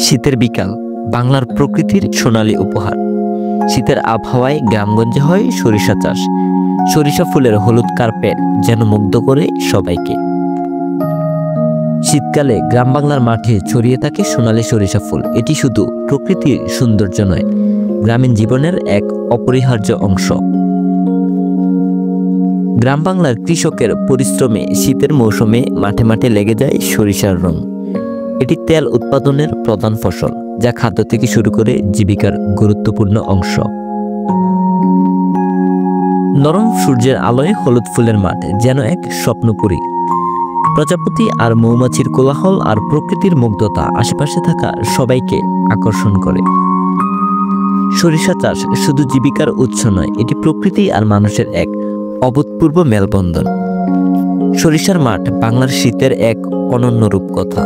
শীতের বিকাল বাংলার প্রকৃতির সোনালী উপহার। শীতের আবহাওয়ায় গ্রামগঞ্জে হয় সরিষা চাষ। সরিষা ফুলের হলুদ কার্পেট যেন মুগ্ধ করে সবাইকে। শীতকালে গ্রাম বাংলার মাঠে ছড়িয়ে থাকে সোনালী সরিষা ফুল। এটি শুধু প্রকৃতির সৌন্দর্য নয়, গ্রামীণ জীবনের এক অপরিহার্য অংশ। গ্রাম বাংলার কৃষকের পরিশ্রমে শীতের মৌসুমে মাঠে মাঠে লেগে যায় সরিষার রং। এটি তেল উৎপাদনের প্রধান ফসল, যা খাদ্য থেকে শুরু করে জীবিকার গুরুত্বপূর্ণ অংশ। নরম সূর্যের আলোয় হলুদ ফুলের মাঠ যেন এক স্বপ্নপুরী। প্রজাপতি আর মৌমাছির কোলাহল আর প্রকৃতির মুগ্ধতা আশেপাশে থাকা সবাইকে আকর্ষণ করে। সরিষা চাষ শুধু জীবিকার উৎস নয়, এটি প্রকৃতি আর মানুষের এক অভূতপূর্ব মেলবন্ধন। সরিষার মাঠ বাংলার শীতের এক অনন্য রূপকথা।